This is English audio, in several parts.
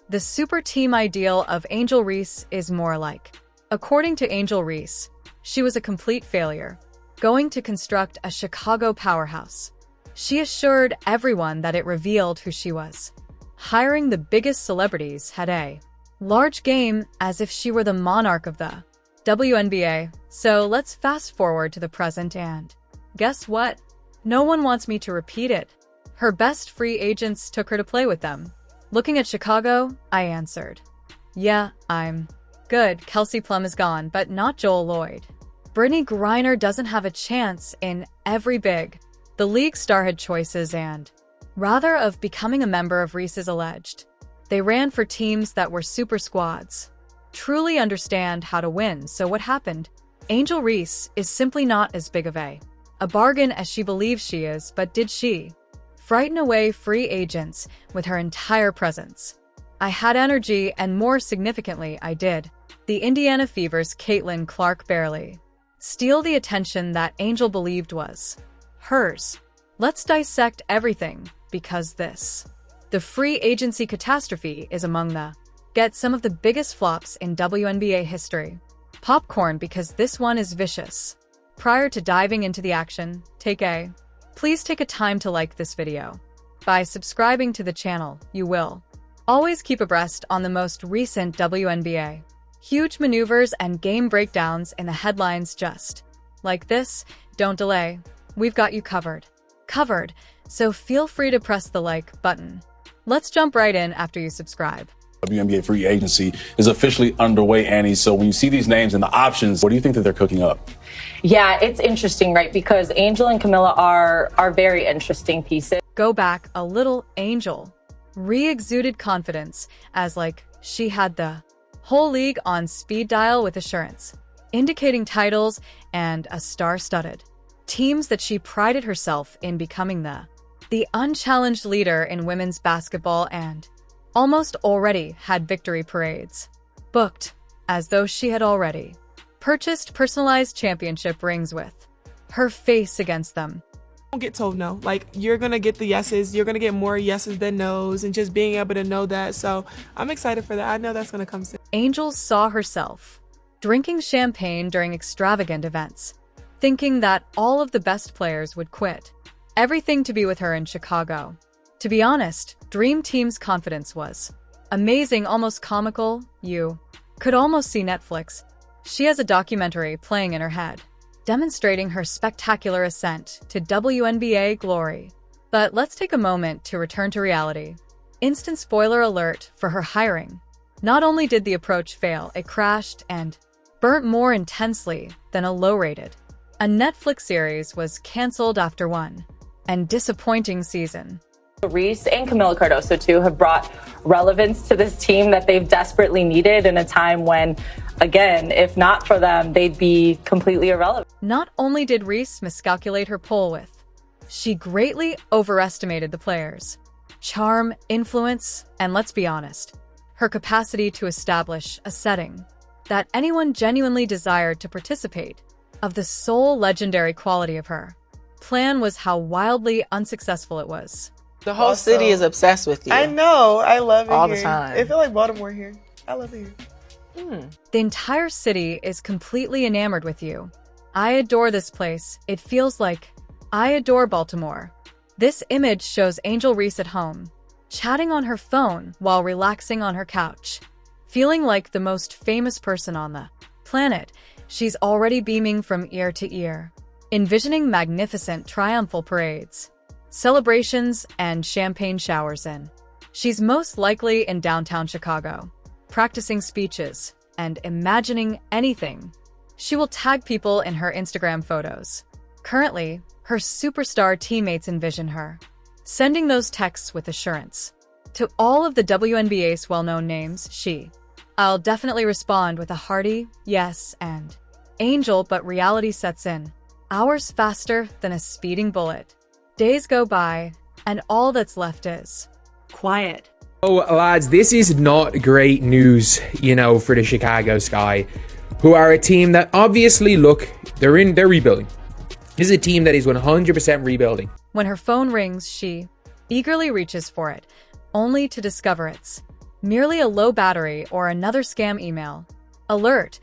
The super team ideal of Angel Reese is more like. According to Angel Reese, she was a complete failure, going to construct a Chicago powerhouse. She assured everyone that it revealed who she was. Hiring the biggest celebrities had a large game as if she were the monarch of the WNBA. So let's fast forward to the present and guess what? No one wants me to repeat it. Her best free agents took her to play with them. Looking at Chicago, I answered, yeah, I'm good. Kelsey Plum is gone, but not Joel Lloyd. Brittany Griner doesn't have a chance in every big. The league star had choices and, rather of becoming a member of Reese's alleged, they ran for teams that were super squads. Truly understand how to win, so what happened? Angel Reese is simply not as big of a bargain as she believes she is, but did she frighten away free agents with her entire presence? I had energy, and more significantly, I did. The Indiana Fever's Caitlin Clark barely steal the attention that Angel believed was hers. Let's dissect everything, because the free agency catastrophe is among the some of the biggest flops in WNBA history. Popcorn, because this one is vicious. Prior to diving into the action, please take a time to like this video. By subscribing to the channel, you will always keep abreast on the most recent WNBA huge maneuvers and game breakdowns in the headlines just like this. Don't delay. We've got you covered. So feel free to press the like button. Let's jump right in after you subscribe. WNBA free agency is officially underway, Annie. So when you see these names and the options, what do you think that they're cooking up? Yeah, it's interesting, right? Because Angel and Camilla are very interesting pieces. Go back a little. Angel re-exuded confidence as she had the whole league on speed dial with assurance, indicating titles and a star-studded teams that she prided herself in becoming the unchallenged leader in women's basketball and almost already had victory parades booked, as though she had already purchased personalized championship rings with her face against them. Don't get told no. You're gonna get the yeses, you're gonna get more yeses than nos, and just being able to know that. So I'm excited for that. I know that's gonna come soon. Angel saw herself drinking champagne during extravagant events, thinking that all of the best players would quit everything to be with her in Chicago. To be honest, Dream Team's confidence was amazing, almost comical. You could almost see Netflix. She has a documentary playing in her head, demonstrating her spectacular ascent to WNBA glory. But let's take a moment to return to reality. Instant spoiler alert for her hiring. Not only did the approach fail, it crashed and burnt more intensely than a low-rated. A Netflix series was canceled after one and disappointing season. Reese and Camilla Cardoso, too, have brought relevance to this team that they've desperately needed in a time when, again, if not for them, they'd be completely irrelevant. Not only did Reese miscalculate her pull width, she greatly overestimated the players' charm, influence, and let's be honest, her capacity to establish a setting that anyone genuinely desired to participate. Of the sole legendary quality of her plan was how wildly unsuccessful it was. The whole city is obsessed with you. I know. I love it all here. the time. It feels like Baltimore here. I love it here. The entire city is completely enamored with you. I adore this place. It feels like I adore Baltimore. This image shows Angel Reese at home, chatting on her phone while relaxing on her couch. Feeling like the most famous person on the planet, she's already beaming from ear to ear, envisioning magnificent triumphal parades, celebrations, and champagne showers in. She's most likely in downtown Chicago, practicing speeches and imagining anything. She will tag people in her Instagram photos. Currently, her superstar teammates envision her sending those texts with assurance. To all of the WNBA's well-known names, I'll definitely respond with a hearty yes and Angel, but reality sets in. Hours faster than a speeding bullet. Days go by, and all that's left is quiet. Oh, lads, this is not great news, for the Chicago Sky, who are a team that obviously, they're rebuilding. This is a team that is 100% rebuilding. When her phone rings, she eagerly reaches for it, only to discover it's merely a low battery or another scam email. Alert!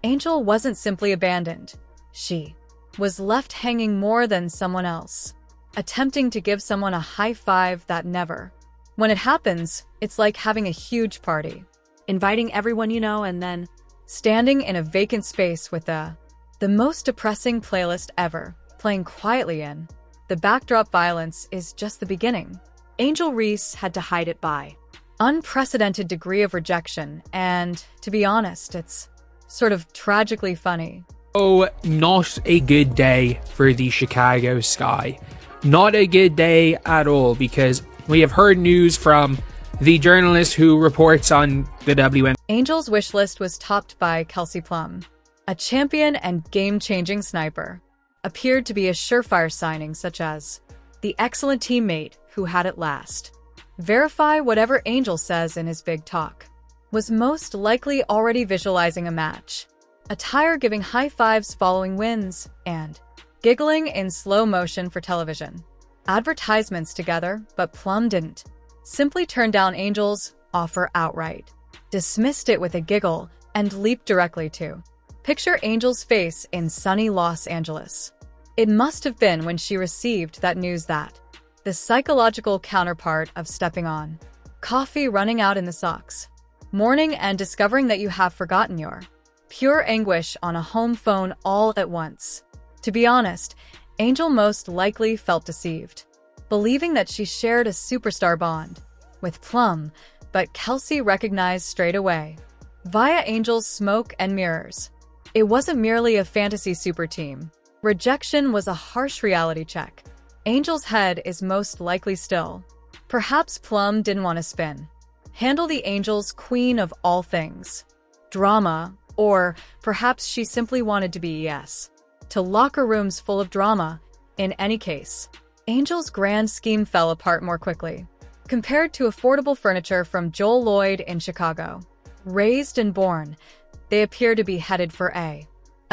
Angel wasn't simply abandoned. She was left hanging more than someone else, attempting to give someone a high five that never. When it happens, it's like having a huge party, inviting everyone you know and then standing in a vacant space with the most depressing playlist ever, playing quietly in. The backdrop violence is just the beginning. Angel Reese had to hide it by unprecedented degree of rejection, and to be honest, it's sort of tragically funny. Oh, not a good day for the Chicago Sky. Not a good day at all, because we have heard news from the journalist who reports on the WNBA. Angel's wish list was topped by Kelsey Plum, a champion and game-changing sniper. Appeared to be a surefire signing, such as the excellent teammate who had it last. Verify whatever Angel says in his big talk. Was most likely already visualizing a match. Attire giving high fives following wins, and giggling in slow motion for television. Advertisements together, but Plum didn't. Simply turned down Angel's offer outright. Dismissed it with a giggle and leaped directly to picture Angel's face in sunny Los Angeles. It must have been when she received that news that the psychological counterpart of stepping on coffee running out in the socks, mourning and discovering that you have forgotten your pure anguish on a home phone all at once. To be honest, Angel most likely felt deceived, believing that she shared a superstar bond with Plum, but Kelsey recognized straight away, via Angel's smoke and mirrors. It wasn't merely a fantasy super team. Rejection was a harsh reality check. Angel's head is most likely still. Perhaps Plum didn't want to spin. Handle the Angel's queen of all things. Drama, or perhaps she simply wanted to be yes. To locker rooms full of drama. In any case, Angel's grand scheme fell apart more quickly. Compared to affordable furniture from Joel Lloyd in Chicago. Raised and born, they appear to be headed for a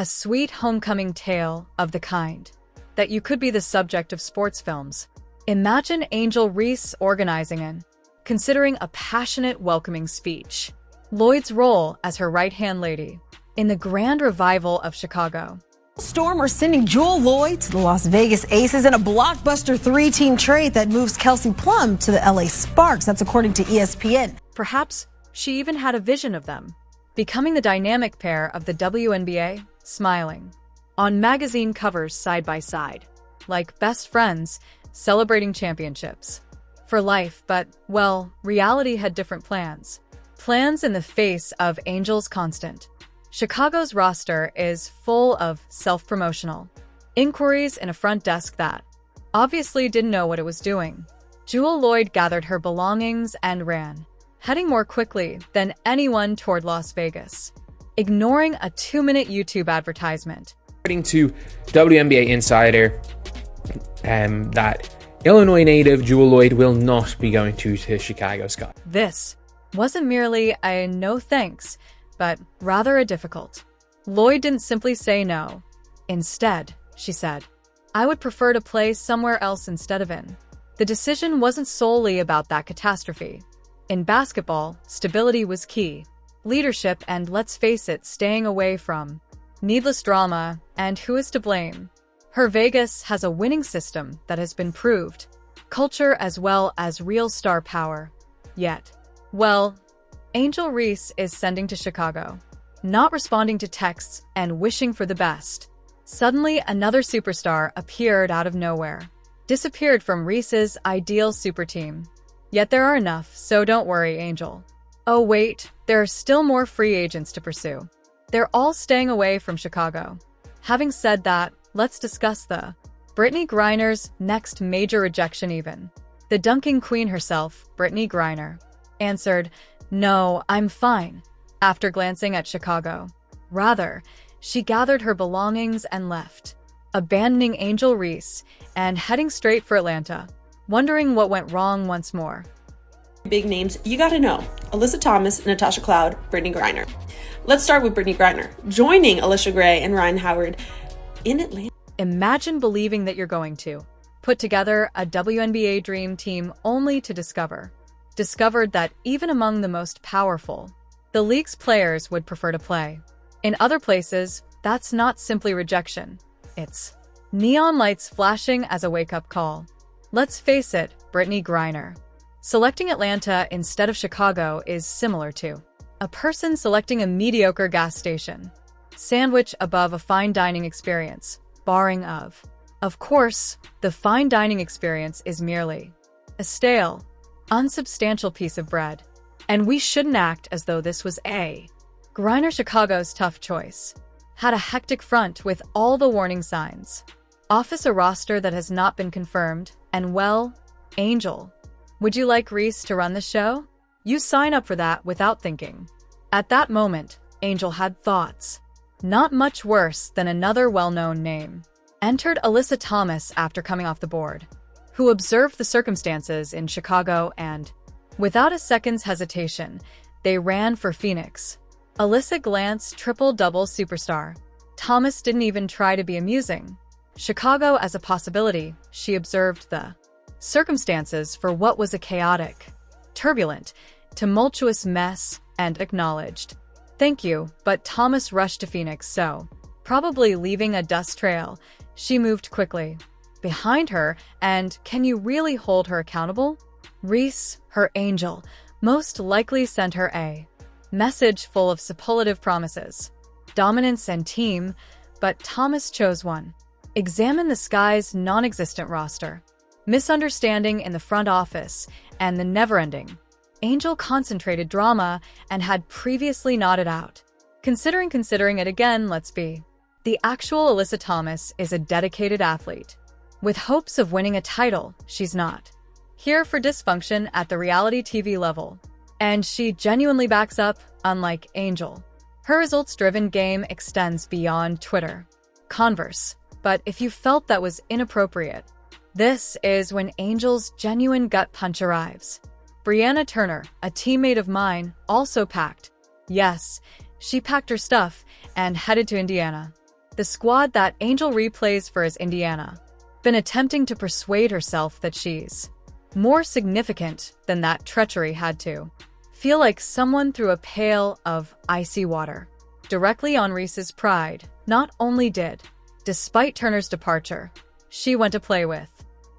sweet homecoming tale of the kind that you could be the subject of sports films. Imagine Angel Reese organizing and considering a passionate, welcoming speech. Lloyd's role as her right-hand lady in the grand revival of Chicago. Storm are sending Joel Lloyd to the Las Vegas Aces in a blockbuster three-team trade that moves Kelsey Plum to the LA Sparks. That's according to ESPN. Perhaps she even had a vision of them becoming the dynamic pair of the WNBA, smiling on magazine covers side by side, like best friends celebrating championships for life. But, well, reality had different plans. Plans in the face of Angel's constant. Chicago's roster is full of self-promotional inquiries in a front desk that obviously didn't know what it was doing. Joel Lloyd gathered her belongings and ran, heading more quickly than anyone toward Las Vegas, ignoring a 2-minute YouTube advertisement. According to WNBA Insider, that Illinois native Joel Lloyd will not be going to Chicago Sky. This wasn't merely a no thanks, but rather a difficult. Lloyd didn't simply say no. Instead, she said, I would prefer to play somewhere else instead of in. The decision wasn't solely about that catastrophe. In basketball, stability was key. Leadership and, let's face it, staying away from needless drama, and who is to blame? Her Vegas has a winning system that has been proved. Culture as well as real star power. Yet, well, Angel Reese is sending to Chicago, not responding to texts and wishing for the best. Suddenly, another superstar appeared out of nowhere, disappeared from Reese's ideal super team. Yet there are enough, so don't worry, Angel. Oh wait, there are still more free agents to pursue. They're all staying away from Chicago. Having said that, let's discuss the Brittany Griner's next major rejection even. The dunking queen herself, Brittany Griner, answered, No, I'm fine, after glancing at Chicago. Rather, she gathered her belongings and left, abandoning Angel Reese and heading straight for Atlanta, wondering what went wrong once more. Big names you gotta know: Alyssa Thomas, Natasha Cloud, Brittany Griner. Let's start with Brittany Griner, joining Alicia Gray and Ryan Howard in Atlanta. Imagine believing that you're going to put together a WNBA dream team only to discover discovered that even among the most powerful, the league's players would prefer to play. In other places, that's not simply rejection. It's neon lights flashing as a wake-up call. Let's face it, Brittany Griner. Selecting Atlanta instead of Chicago is similar to a person selecting a mediocre gas station sandwich above a fine dining experience, barring of. Of course, the fine dining experience is merely a stale, unsubstantial piece of bread. And we shouldn't act as though this was a Griner. Chicago's tough choice had a hectic front with all the warning signs. Office a roster that has not been confirmed, and well, Angel. Would you like Reese to run the show? You sign up for that without thinking. At that moment, Angel had thoughts. Not much worse than another well-known name. Entered Alyssa Thomas after coming off the board, who observed the circumstances in Chicago and, without a second's hesitation, they ran for Phoenix. Alyssa glanced triple-double superstar. Thomas didn't even try to be amusing. Chicago as a possibility, she observed the circumstances for what was a chaotic, turbulent, tumultuous mess and acknowledged. Thank you, but Thomas rushed to Phoenix, so, probably leaving a dust trail, she moved quickly behind her, and can you really hold her accountable? Reese, her angel, most likely sent her a message full of superlative promises, dominance and team, but Thomas chose one. Examine the Sky's non-existent roster, misunderstanding in the front office, and the never-ending Angel concentrated drama and had previously nodded out. Considering it again, let's be. The actual Alyssa Thomas is a dedicated athlete. With hopes of winning a title, she's not here for dysfunction at the reality TV level. And she genuinely backs up, unlike Angel. Her results-driven game extends beyond Twitter. Converse. But if you felt that was inappropriate, this is when Angel's genuine gut punch arrives. Brianna Turner, a teammate of mine, also packed. Yes, she packed her stuff and headed to Indiana. The squad that Angel replays for is Indiana. Been attempting to persuade herself that she's more significant than that treachery had to feel like someone threw a pail of icy water directly on Reese's pride. Not only did, despite Turner's departure, she went to play with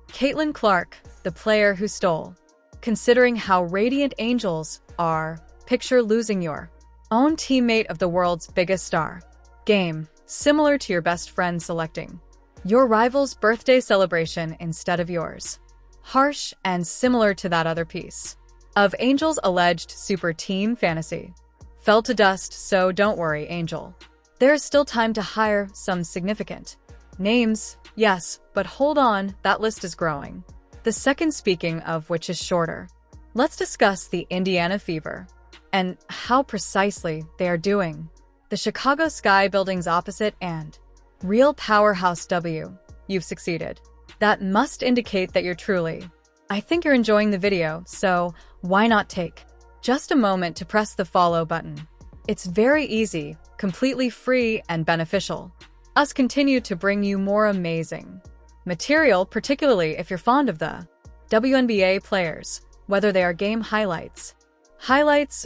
Caitlin Clark, the player who stole. Considering how radiant Angels are, picture losing your own teammate of the world's biggest star. Game, similar to your best friend selecting your rival's birthday celebration instead of yours. Harsh and similar to that other piece of Angel's alleged super team fantasy. Fell to dust, so don't worry, Angel. There's still time to hire some significant names, yes, but hold on, that list is growing. The second speaking of which is shorter. Let's discuss the Indiana Fever and how precisely they are doing. The Chicago Sky buildings opposite and real powerhouse W. You've succeeded. That must indicate that you're truly. I think you're enjoying the video, so why not take just a moment to press the follow button. It's very easy, completely free and beneficial. Us continue to bring you more amazing material, particularly if you're fond of the WNBA players, whether they are game highlights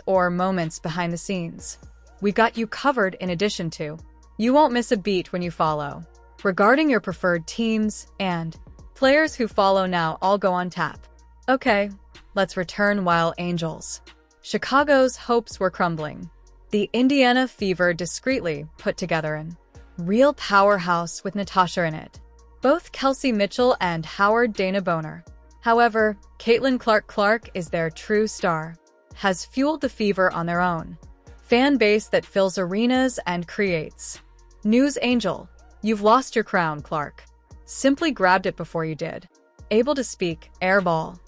or moments behind the scenes. We got you covered in addition to. You won't miss a beat when you follow. Regarding your preferred teams and players who follow now all go on tap. Okay, let's return while Angels. Chicago's hopes were crumbling. The Indiana Fever discreetly put together an real powerhouse with Natasha in it. Both Kelsey Mitchell and Howard Dana Boner. However, Caitlin Clark is their true star. Has fueled the Fever on their own. Fan base that fills arenas and creates. News Angel. You've lost your crown, Clark. Simply grabbed it before you did. Able to speak, airball.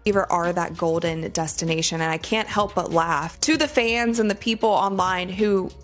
Fever are that golden destination, and I can't help but laugh to the fans and the people online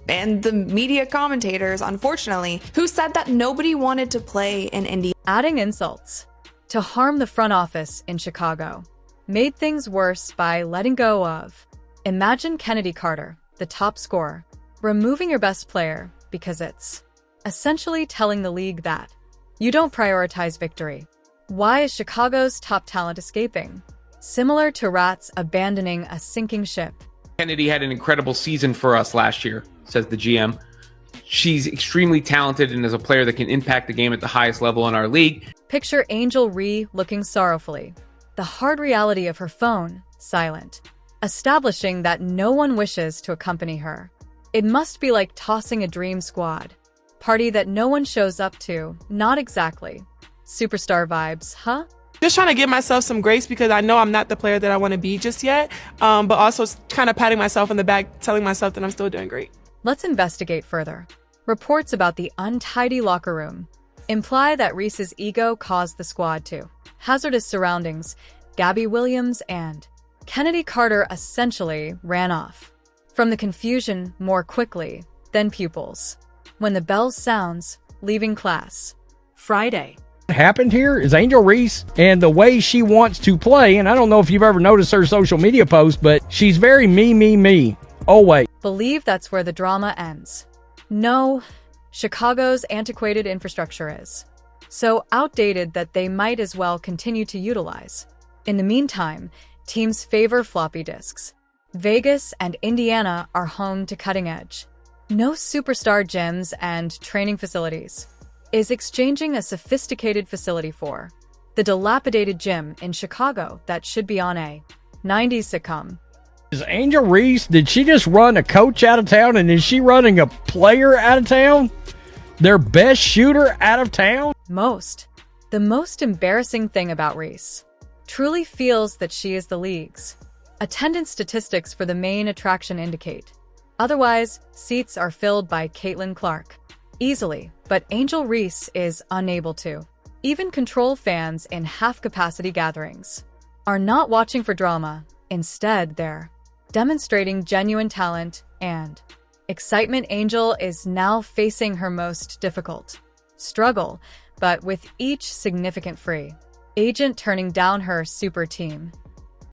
and the media commentators, unfortunately, who said that nobody wanted to play in India. Adding insults to harm the front office in Chicago made things worse by letting go of. Imagine Kennedy Carter, the top scorer, removing your best player because it's essentially telling the league that you don't prioritize victory. Why is Chicago's top talent escaping? similar to rats abandoning a sinking ship. Kennedy had an incredible season for us last year, says the GM. She's extremely talented and is a player that can impact the game at the highest level in our league. Picture Angel Reese looking sorrowfully, the hard reality of her phone silent, establishing that no one wishes to accompany her. It must be like tossing a dream squad. Party that no one shows up to, not exactly. Superstar vibes, huh? Just trying to give myself some grace because I know I'm not the player that I want to be just yet, but also kind of patting myself in the back, telling myself that I'm still doing great. Let's investigate further. Reports about the untidy locker room imply that Reese's ego caused the squad to. Hazardous surroundings, Gabby Williams and Kennedy Carter essentially ran off from the confusion more quickly than pupils. When the bell sounds, leaving class. Friday. What happened here is Angel Reese and the way she wants to play, and I don't know if you've ever noticed her social media posts, but she's very me. Always. Believe that's where the drama ends. No, Chicago's antiquated infrastructure is so outdated that they might as well continue to utilize. In the meantime, teams favor floppy disks. Vegas and Indiana are home to cutting edge. No superstar gyms and training facilities. Is exchanging a sophisticated facility for the dilapidated gym in Chicago that should be on a 90s sitcom. Is Angel Reese, did she just run a coach out of town, and is she running a player out of town? Their best shooter out of town? The most embarrassing thing about Reese truly feels that she is the league's attendance statistics for the main attraction indicate. Otherwise, seats are filled by Caitlin Clark. Easily, but Angel Reese is unable to even control fans in half-capacity gatherings. Are not watching for drama. Instead, they're demonstrating genuine talent and excitement. Angel is now facing her most difficult struggle, but with each significant free agent turning down her super team.